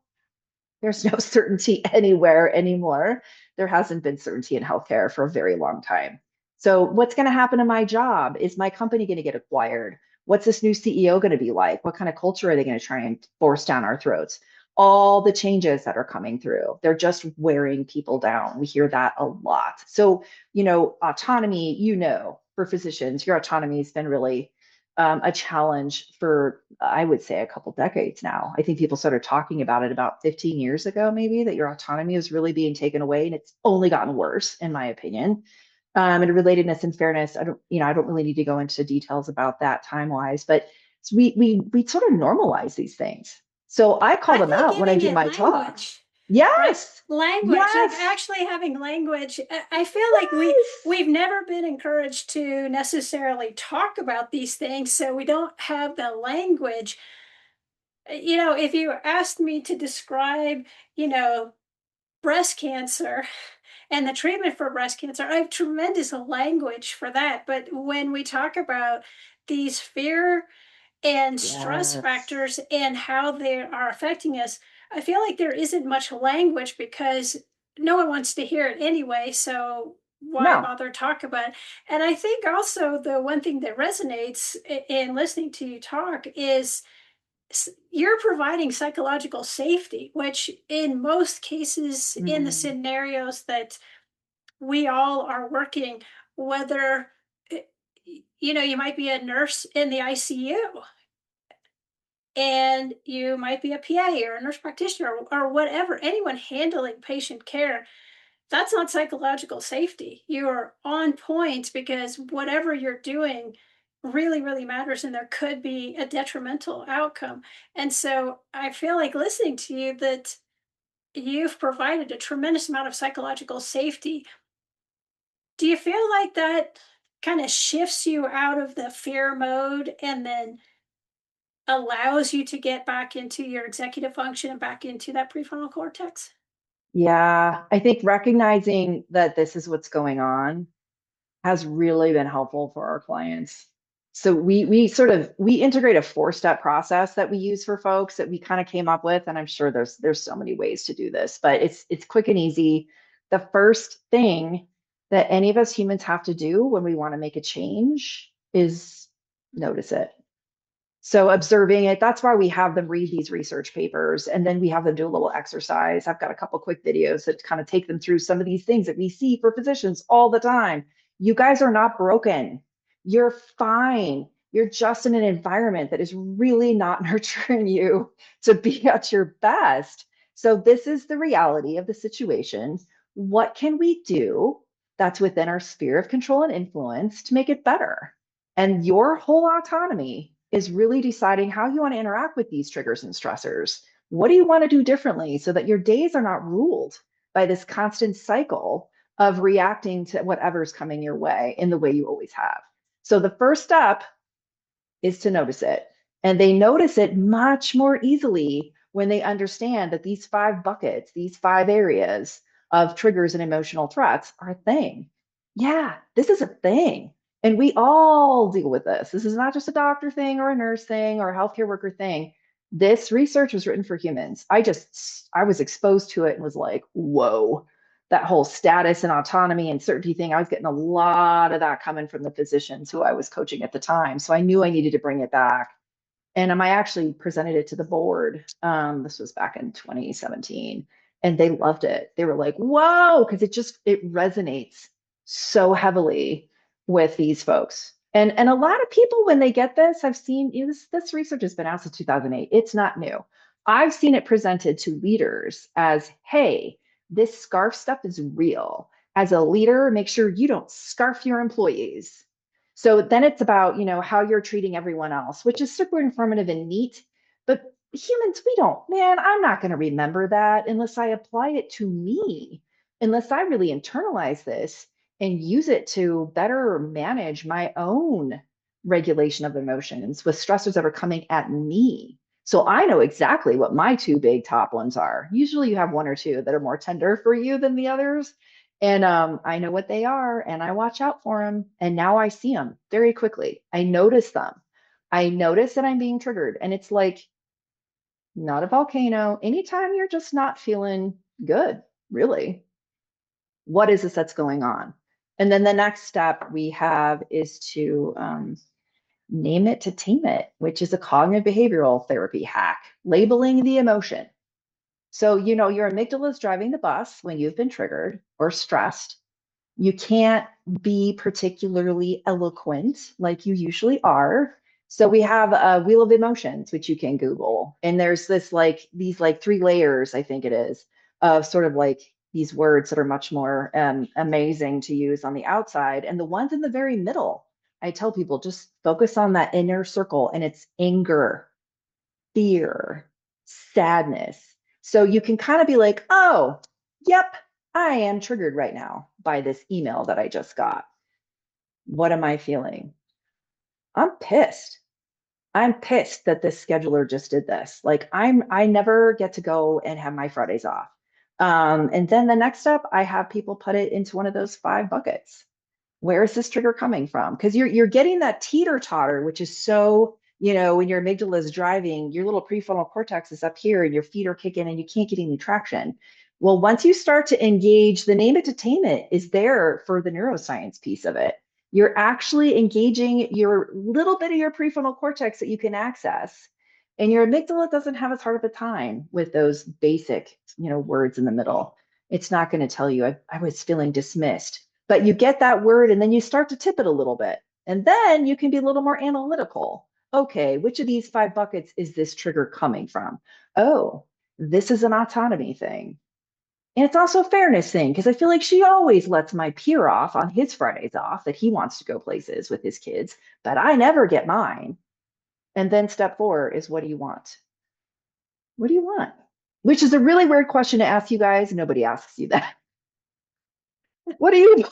Speaker 2: There's no certainty anywhere anymore. There hasn't been certainty in healthcare for a very long time. So what's going to happen to my job? Is my company going to get acquired? What's this new CEO going to be like? What kind of culture are they going to try and force down our throats? All the changes that are coming through, they're just wearing people down. We hear that a lot. So, autonomy, for physicians, your autonomy has been really a challenge for, I would say, a couple decades now. I think people started talking about it about 15 years ago, maybe, that your autonomy is really being taken away, and it's only gotten worse, in my opinion. And relatedness and fairness, I don't really need to go into details about that time wise, but we sort of normalize these things. So I call
Speaker 1: I
Speaker 2: them
Speaker 1: think
Speaker 2: out when I
Speaker 1: giving
Speaker 2: do
Speaker 1: it
Speaker 2: my talk.
Speaker 1: language, right?
Speaker 2: Yes,
Speaker 1: Language, like
Speaker 2: yes,
Speaker 1: actually having language. I feel like
Speaker 2: yes.
Speaker 1: we've never been encouraged to necessarily talk about these things, so we don't have the language. If you asked me to describe, you know, breast cancer and the treatment for breast cancer, I have tremendous language for that. But when we talk about these fear and stress
Speaker 2: Yes.
Speaker 1: factors and how they are affecting us, I feel like there isn't much language because no one wants to hear it anyway. So why
Speaker 2: No.
Speaker 1: bother talk about it? And I think also the one thing that resonates in listening to you talk is you're providing psychological safety, which in most cases, in the
Speaker 2: Mm.
Speaker 1: scenarios that we all are working, whether eh, you might be a nurse in the ICU and you might be a PA or a nurse practitioner or whatever, anyone handling patient care, that's not psychological safety. You're on point because whatever you're doing really, really matters, and there could be a detrimental outcome. And so I feel like listening to you that you've provided a tremendous amount of psychological safety. Do you feel like that kind of shifts you out of the fear mode and then allows you to get back into your executive function and back into that prefrontal cortex?
Speaker 2: Yeah, I think recognizing that this is what's going on has really been helpful for our clients. So we integrate a 4-step process that we use for folks that we kind of came up with, and I'm sure there's so many ways to do this, but it's quick and easy. The first thing that any of us humans have to do when we want to make a change is notice it. So observing it, that's why we have them read these research papers, and then we have them do a little exercise. I've got a couple quick videos that kind of take them through some of these things that we see for physicians all the time. You guys are not broken. You're fine. You're just in an environment that is really not nurturing you to be at your best. So this is the reality of the situation. What can we do that's within our sphere of control and influence to make it better? And your whole autonomy is really deciding how you want to interact with these triggers and stressors. What do you want to do differently so that your days are not ruled by this constant cycle of reacting to whatever's coming your way in the way you always have? So the first step is to notice it. And they notice it much more easily when they understand that these 5 buckets, these 5 areas of triggers and emotional threats are a thing. Yeah, this is a thing. And we all deal with this. This is not just a doctor thing or a nurse thing or a healthcare worker thing. This research was written for humans. I was exposed to it and was like, whoa, that whole status and autonomy and certainty thing. I was getting a lot of that coming from the physicians who I was coaching at the time. So I knew I needed to bring it back. And I actually presented it to the board. This was back in 2017, and they loved it. They were like, whoa, because it resonates so heavily with these folks. And a lot of people, when they get this, I've seen this research has been out since 2008. It's not new. I've seen it presented to leaders as, hey, this scarf stuff is real. As a leader, make sure you don't scarf your employees. So then it's about, how you're treating everyone else, which is super informative and neat. But humans, we don't, man, I'm not going to remember that unless I apply it to me, unless I really internalize this and use it to better manage my own regulation of emotions with stressors that are coming at me. So I know exactly what my two big top ones are. Usually you have one or two that are more tender for you than the others. And I know what they are and I watch out for them. And now I see them very quickly. I notice them. I notice that I'm being triggered. And it's like not a volcano. Anytime you're just not feeling good, really, what is this that's going on? And then the next step we have is to name it to tame it, which is a cognitive behavioral therapy hack, labeling the emotion. So, your amygdala is driving the bus when you've been triggered or stressed. You can't be particularly eloquent like you usually are. So we have a wheel of emotions, which you can Google. And there's these three layers, I think it is, of sort of like these words that are much more amazing to use on the outside. And the ones in the very middle, I tell people just focus on that inner circle, and it's anger, fear, sadness. So you can kind of be like, oh, yep, I am triggered right now by this email that I just got. What am I feeling? I'm pissed. I'm pissed that this scheduler just did this. Like I never get to go and have my Fridays off. And then the next step, I have people put it into one of those 5 buckets. Where is this trigger coming from? Because you're getting that teeter totter, which is so, when your amygdala is driving, your little prefrontal cortex is up here and your feet are kicking and you can't get any traction. Well, once you start to engage, the name it to tame it is there for the neuroscience piece of it. You're actually engaging your little bit of your prefrontal cortex that you can access. And your amygdala doesn't have as hard of a time with those basic, words in the middle. It's not going to tell you, I was feeling dismissed, but you get that word and then you start to tip it a little bit. And then you can be a little more analytical. Okay, which of these 5 buckets is this trigger coming from? Oh, this is an autonomy thing. And it's also a fairness thing because I feel like she always lets my peer off on his Fridays off that he wants to go places with his kids, but I never get mine. And then step 4 is, what do you want? What do you want? Which is a really weird question to ask you guys. Nobody asks you that. What do you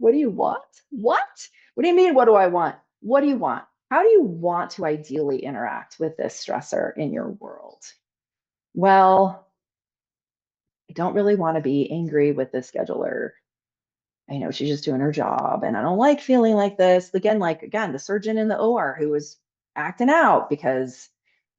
Speaker 2: What do you want? What? What do you mean? What do I want? What do you want? How do you want to ideally interact with this stressor in your world? Well, I don't really want to be angry with the scheduler. I know she's just doing her job, and I don't like feeling like this. Again, the surgeon in the OR who was acting out because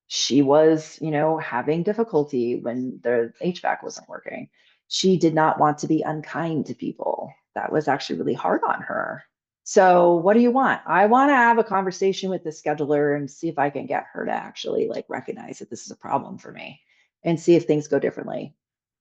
Speaker 2: she was, having difficulty when the HVAC wasn't working. She did not want to be unkind to people. That was actually really hard on her. So what do you want? I want to have a conversation with the scheduler and see if I can get her to actually recognize that this is a problem for me and see if things go differently.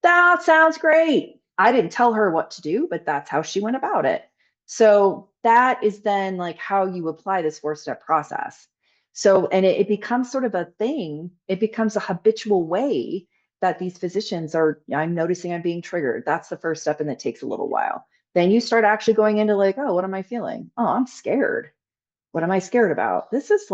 Speaker 2: That sounds great. I didn't tell her what to do, but that's how she went about it. So that is then how you apply this 4-step process. So, and it becomes sort of a thing. It becomes a habitual way that these physicians are, I'm noticing I'm being triggered. That's the first step, and it takes a little while. Then you start actually going into oh, what am I feeling? Oh, I'm scared. What am I scared about? This is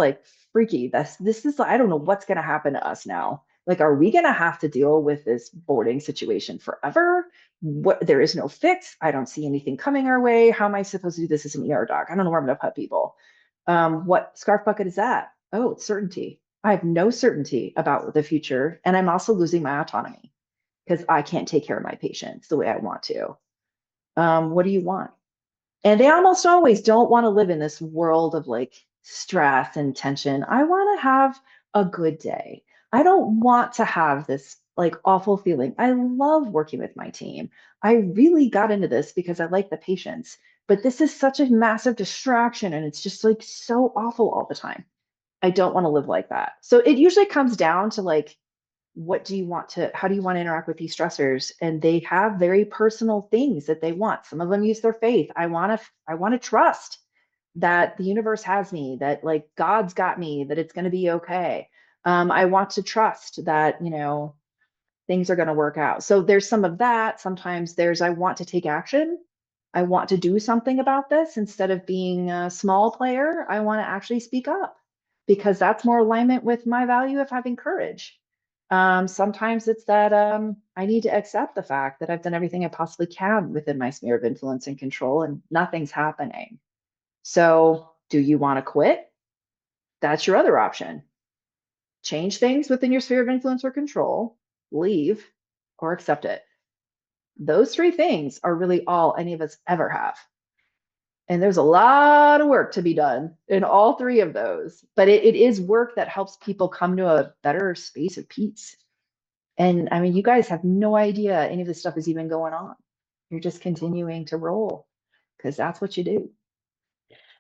Speaker 2: freaky. This is, I don't know what's going to happen to us now. Are we going to have to deal with this boarding situation forever? There is no fix. I don't see anything coming our way. How am I supposed to do this as an ER doc? I don't know where I'm going to put people. What scarf bucket is that? Oh, it's certainty. I have no certainty about the future. And I'm also losing my autonomy because I can't take care of my patients the way I want to. What do you want? And they almost always don't want to live in this world of like stress and tension. I want to have a good day. I don't want to have this like awful feeling. I love working with my team. I really got into this because I like the patients, but this is such a massive distraction and it's just like so awful all the time. I don't want to live like that. So it usually comes down to like, how do you want to interact with these stressors? And they have very personal things that they want. Some of them use their faith. I want to trust that the universe has me, that like God's got me, that it's going to be okay. I want to trust that, things are going to work out. So there's some of that. Sometimes I want to take action. I want to do something about this instead of being a small player. I want to actually speak up because that's more alignment with my value of having courage. Sometimes it's that I need to accept the fact that I've done everything I possibly can within my sphere of influence and control, and nothing's happening. So, do you want to quit? That's your other option. Change things within your sphere of influence or control, leave, or accept it. Those three things are really all any of us ever have. And there's a lot of work to be done in all three of those, but it is work that helps people come to a better space of peace. And I mean, you guys have no idea any of this stuff is even going on. You're just continuing to roll because that's what you do.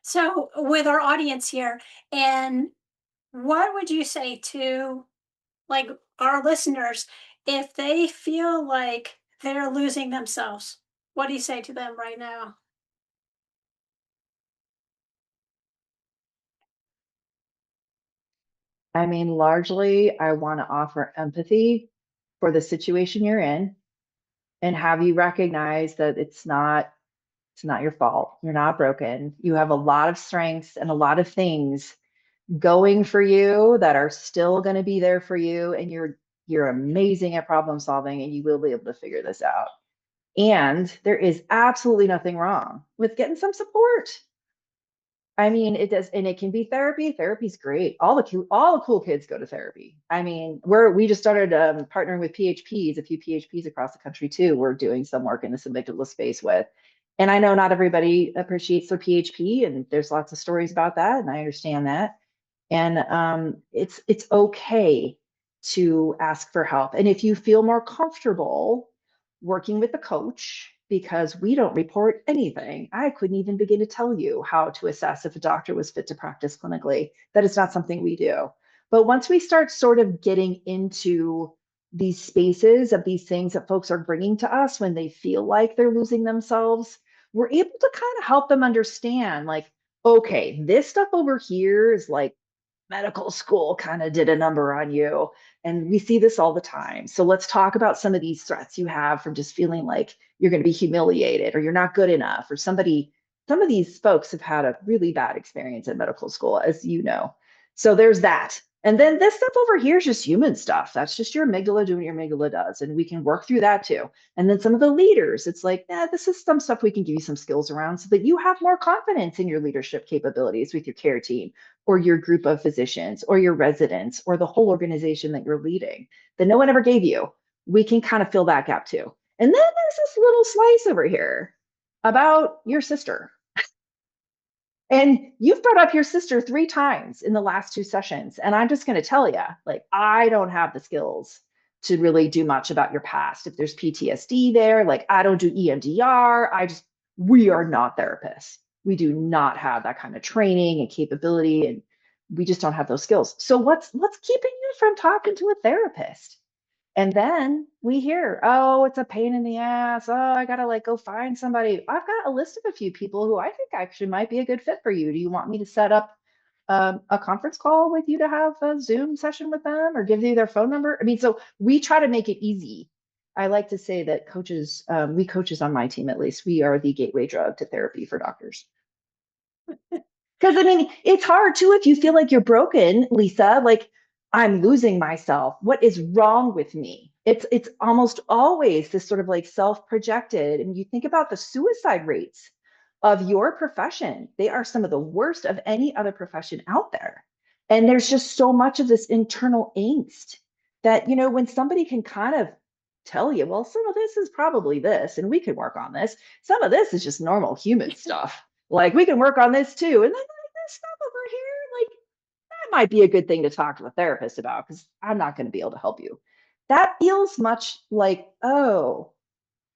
Speaker 1: So, with our audience here, and what would you say to like our listeners if they feel like they're losing themselves? What do you say to them right now?
Speaker 2: I mean, largely, I want to offer empathy for the situation you're in and have you recognize that it's not your fault. You're not broken. You have a lot of strengths and a lot of things going for you that are still going to be there for you, and you're amazing at problem solving and you will be able to figure this out. And there is absolutely nothing wrong with getting some support. I mean, it does, and it can be therapy. Therapy's great. All the cool kids go to therapy. I mean, we just started partnering with PHPs, a few PHPs across the country too. We're doing some work in this amygdala space with, and I know not everybody appreciates their PHP, and there's lots of stories about that, and I understand that. And it's okay to ask for help. And if you feel more comfortable working with a coach, because we don't report anything, I couldn't even begin to tell you how to assess if a doctor was fit to practice clinically. That is not something we do. But once we start sort of getting into these spaces of these things that folks are bringing to us when they feel like they're losing themselves, we're able to kind of help them understand like, okay, this stuff over here is like medical school kind of did a number on you. And we see this all the time. So let's talk about some of these threats you have from just feeling like you're going to be humiliated or you're not good enough, or some of these folks have had a really bad experience in medical school, as you know. So there's that. And then this stuff over here is just human stuff. That's just your amygdala doing what your amygdala does. And we can work through that too. And then some of the leaders, it's like, this is some stuff we can give you some skills around so that you have more confidence in your leadership capabilities with your care team or your group of physicians or your residents or the whole organization that you're leading that no one ever gave you. We can kind of fill that gap too. And then there's this little slice over here about your sister. And you've brought up your sister 3 times in the last 2 sessions. And I'm just going to tell you, like, I don't have the skills to really do much about your past. If there's PTSD there, like, I don't do EMDR. We are not therapists. We do not have that kind of training and capability. And we just don't have those skills. So what's keeping you from talking to a therapist? And then we hear, oh, it's a pain in the ass. Oh, I got to like go find somebody. I've got a list of a few people who I think actually might be a good fit for you. Do you want me to set up a conference call with you to have a Zoom session with them or give you their phone number? I mean, so we try to make it easy. I like to say that we coaches on my team, at least, we are the gateway drug to therapy for doctors. Because I mean, it's hard too if you feel like you're broken, Lisa, like I'm losing myself. What is wrong with me? It's almost always this sort of like self-projected. And you think about the suicide rates of your profession. They are some of the worst of any other profession out there. And there's just so much of this internal angst that, when somebody can kind of tell you, well, some of this is probably this, and we can work on this. Some of this is just normal human stuff. Like we can work on this too. And then like, this stuff over here, like that might be a good thing to talk to a therapist about because I'm not going to be able to help you. That feels much like, oh,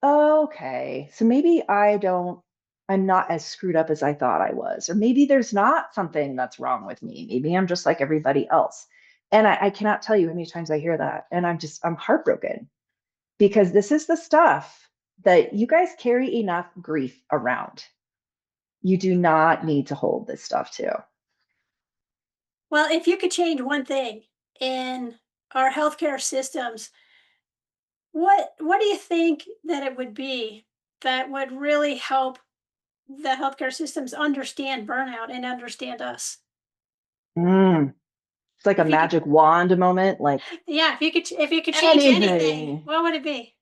Speaker 2: okay. So maybe I'm not as screwed up as I thought I was. Or maybe there's not something that's wrong with me. Maybe I'm just like everybody else. And I cannot tell you how many times I hear that. And I'm heartbroken because this is the stuff that you guys carry enough grief around. You do not need to hold this stuff too.
Speaker 1: Well, if you could change one thing in our healthcare systems, what do you think that it would be that would really help the healthcare systems understand burnout and understand us?
Speaker 2: Mm, it's like a
Speaker 1: If you could,
Speaker 2: magic wand moment, like
Speaker 1: yeah, if you could change anything,
Speaker 2: anything
Speaker 1: what would it be?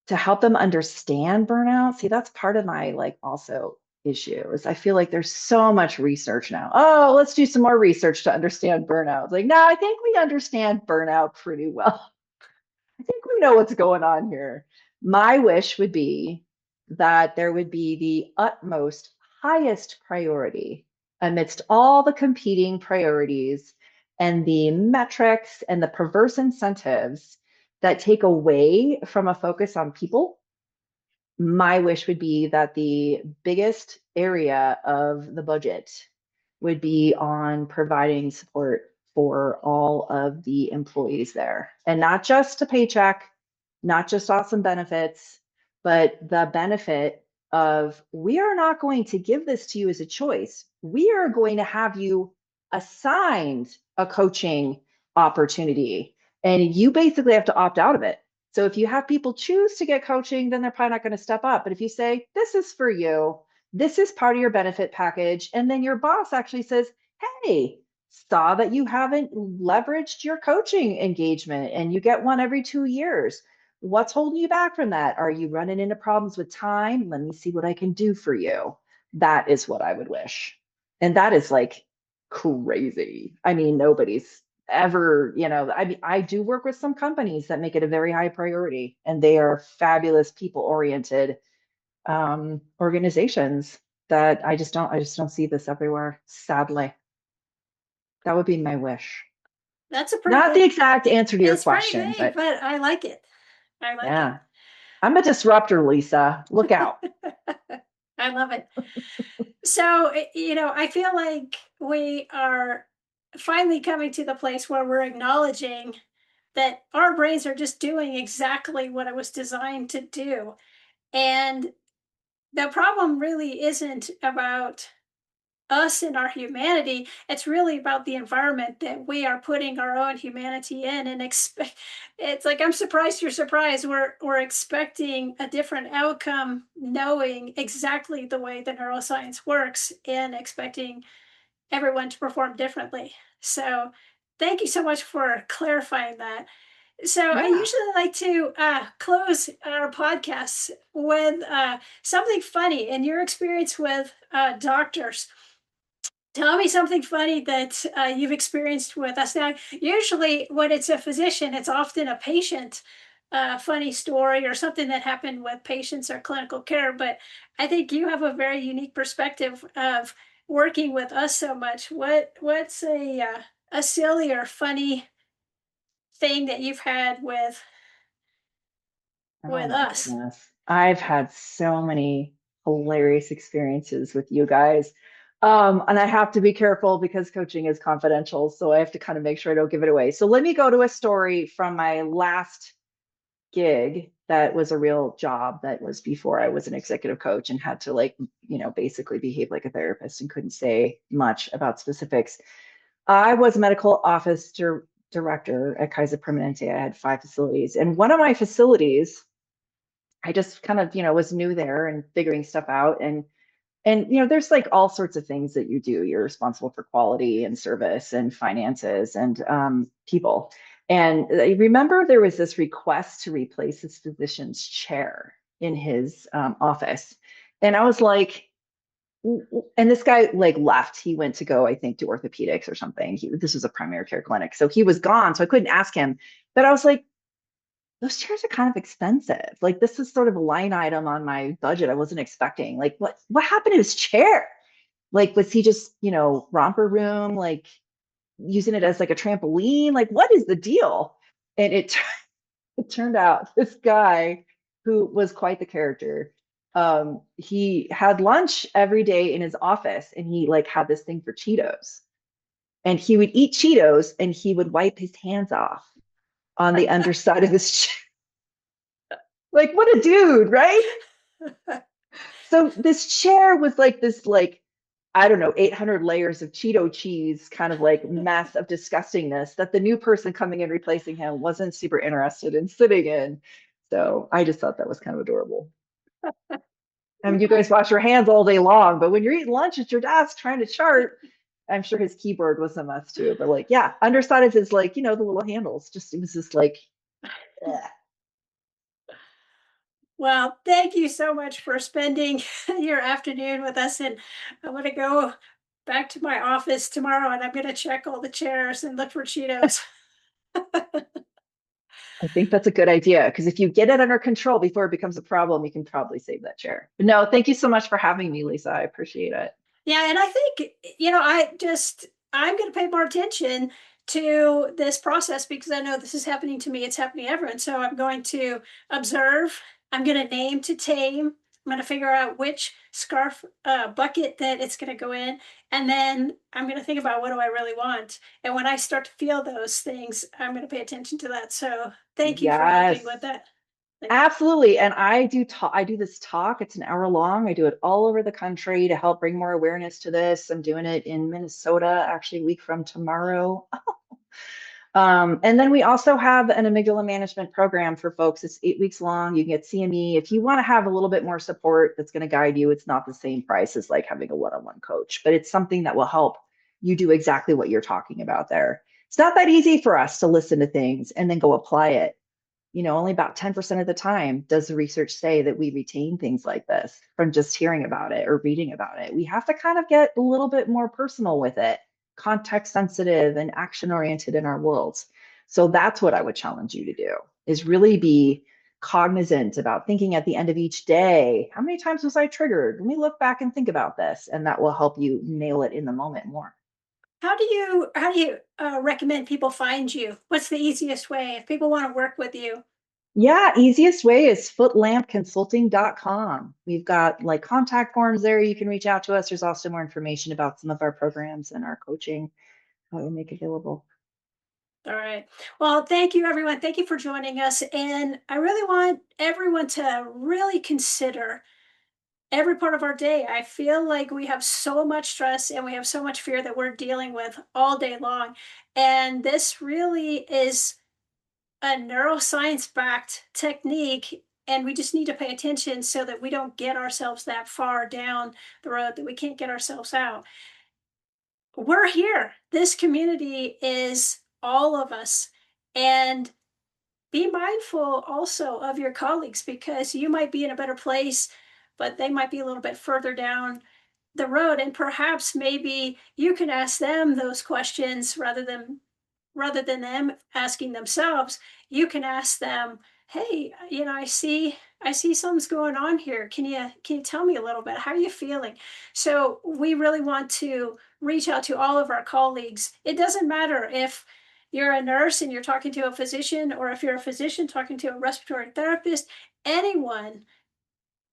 Speaker 2: to help them understand burnout. See, that's part of my like also issue is I feel like there's so much research now. Oh, let's do some more research to understand burnout. It's like, no, I think we understand burnout pretty well. I think we know what's going on here. My wish would be that there would be the utmost, highest priority amidst all the competing priorities and the metrics and the perverse incentives that take away from a focus on people. My wish would be that the biggest area of the budget would be on providing support for all of the employees there. And not just a paycheck, not just awesome benefits, but the benefit of we are not going to give this to you as a choice. We are going to have you assigned a coaching opportunity, and you basically have to opt out of it. So if you have people choose to get coaching, then they're probably not going to step up. But if you say, this is for you, this is part of your benefit package, and then your boss actually says, hey, saw that you haven't leveraged your coaching engagement and you get one every 2 years. What's holding you back from that? Are you running into problems with time? Let me see what I can do for you. That is what I would wish. And that is like crazy. I mean, nobody's ever, I do work with some companies that make it a very high priority, and they are fabulous people oriented organizations that I just don't see this everywhere, sadly. That would be my wish.
Speaker 1: That's a pretty
Speaker 2: Not the
Speaker 1: big.
Speaker 2: exact answer to your
Speaker 1: It's pretty
Speaker 2: question,
Speaker 1: big,
Speaker 2: but
Speaker 1: but I like it. I like it.
Speaker 2: yeah, I'm a disruptor, Lisa. Look out.
Speaker 1: I love it. So, I feel like we are finally coming to the place where we're acknowledging that our brains are just doing exactly what it was designed to do. And the problem really isn't about us and our humanity. It's really about the environment that we are putting our own humanity in and expect. It's like I'm surprised you're surprised. We're expecting a different outcome, knowing exactly the way the neuroscience works and expecting everyone to perform differently. So thank you so much for clarifying that. So I
Speaker 2: Yeah.
Speaker 1: usually like to close our podcasts with something funny in your experience with doctors. Tell me something funny that you've experienced with us. Now, usually when it's a physician, it's often a patient funny story or something that happened with patients or clinical care. But I think you have a very unique perspective of working with us so much. What's a silly or funny thing that you've had
Speaker 2: Oh
Speaker 1: with
Speaker 2: my
Speaker 1: us?
Speaker 2: goodness. I've had so many hilarious experiences with you guys. And I have to be careful because coaching is confidential. So I have to kind of make sure I don't give it away. So let me go to a story from my last gig that was a real job that was before I was an executive coach and had to like, basically behave like a therapist and couldn't say much about specifics. I was a medical office director at Kaiser Permanente. I had 5 facilities, and one of my facilities, I just kind of, was new there and figuring stuff out. And there's like all sorts of things that you do. You're responsible for quality and service and finances and people. And I remember there was this request to replace his physician's chair in his office. And I was like, and this guy like left. He went to go, I think, to orthopedics or something. This was a primary care clinic. So he was gone. So I couldn't ask him. But I was like, those chairs are kind of expensive. Like this is sort of a line item on my budget I wasn't expecting. Like what happened to his chair? Like was he just, romper room, like using it as like a trampoline? Like what is the deal? And it turned out this guy who was quite the character. He had lunch every day in his office and he like had this thing for Cheetos. And he would eat Cheetos and he would wipe his hands off on the underside of his chair. Like, what a dude, right? So this chair was like this, like, I don't know, 800 layers of Cheeto cheese kind of like mess of disgustingness that the new person coming in replacing him wasn't super interested in sitting in. So I just thought that was kind of adorable. I mean, you guys wash your hands all day long, but when you're eating lunch at your desk trying to chart, I'm sure his keyboard was a mess too. But like, yeah, underside of his like, the little handles, just it was just like, eh.
Speaker 1: Well, thank you so much for spending your afternoon with us. And I'm going to go back to my office tomorrow and I'm going to check all the chairs and look for Cheetos.
Speaker 2: I think that's a good idea because if you get it under control before it becomes a problem, you can probably save that chair. But no, thank you so much for having me, Lisa. I appreciate it.
Speaker 1: Yeah, and I think, I'm going to pay more attention to this process because I know this is happening to me. It's happening to everyone. So I'm going to observe. I'm going to name to tame. I'm going to figure out which scarf bucket that it's going to go in. And then I'm going to think about what do I really want. And when I start to feel those things, I'm going to pay attention to that. So thank you for helping
Speaker 2: Yes.
Speaker 1: with that.
Speaker 2: Absolutely. And I do this talk. It's an hour long. I do it all over the country to help bring more awareness to this. I'm doing it in Minnesota, actually a week from tomorrow. And then we also have an amygdala management program for folks. It's 8 weeks long. You can get CME. If you want to have a little bit more support that's going to guide you, it's not the same price as like having a one-on-one coach, but it's something that will help you do exactly what you're talking about there. It's not that easy for us to listen to things and then go apply it. Only about 10% of the time does the research say that we retain things like this from just hearing about it or reading about it. We have to kind of get a little bit more personal with it, context sensitive and action oriented in our worlds. So that's what I would challenge you to do, is really be cognizant about thinking at the end of each day, how many times was I triggered? Let me look back and think about this, and that will help you nail it in the moment more.
Speaker 1: How do you recommend people find you? What's the easiest way if people want to work with you?
Speaker 2: Yeah, easiest way is footlampconsulting.com. We've got like contact forms there. You can reach out to us. There's also more information about some of our programs and our coaching that we make available.
Speaker 1: All right. Well, thank you, everyone. Thank you for joining us. And I really want everyone to really consider every part of our day. I feel like we have so much stress and we have so much fear that we're dealing with all day long. And this really is a neuroscience backed technique. And we just need to pay attention so that we don't get ourselves that far down the road that we can't get ourselves out. We're here. This community is all of us. And be mindful also of your colleagues because you might be in a better place, but they might be a little bit further down the road. And perhaps maybe you can ask them those questions rather than them asking themselves. You can ask them, hey, I see something's going on here. Can you tell me a little bit? How are you feeling? So we really want to reach out to all of our colleagues. It doesn't matter if you're a nurse and you're talking to a physician, or if you're a physician talking to a respiratory therapist, anyone,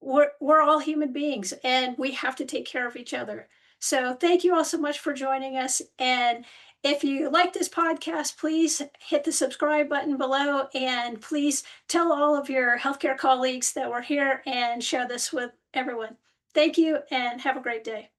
Speaker 1: we're all human beings and we have to take care of each other. So thank you all so much for joining us. And if you like this podcast, please hit the subscribe button below and please tell all of your healthcare colleagues that we're here and share this with everyone. Thank you and have a great day.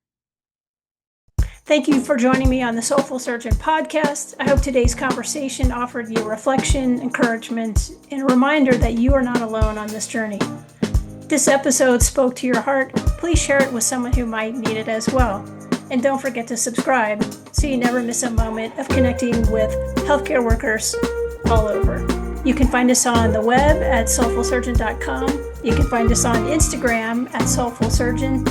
Speaker 1: Thank you for joining me on the Soulful Surgeon Podcast. I hope today's conversation offered you reflection, encouragement, and a reminder that you are not alone on this journey. If this episode spoke to your heart, please share it with someone who might need it as well. And don't forget to subscribe so you never miss a moment of connecting with healthcare workers all over. You can find us on the web at soulfulsurgeon.com. You can find us on Instagram at Soulful Surgeon.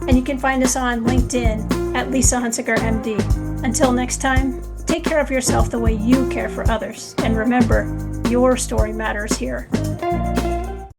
Speaker 1: And you can find us on LinkedIn at Lisa Hunsicker, MD. Until next time, take care of yourself the way you care for others. And remember, your story matters here.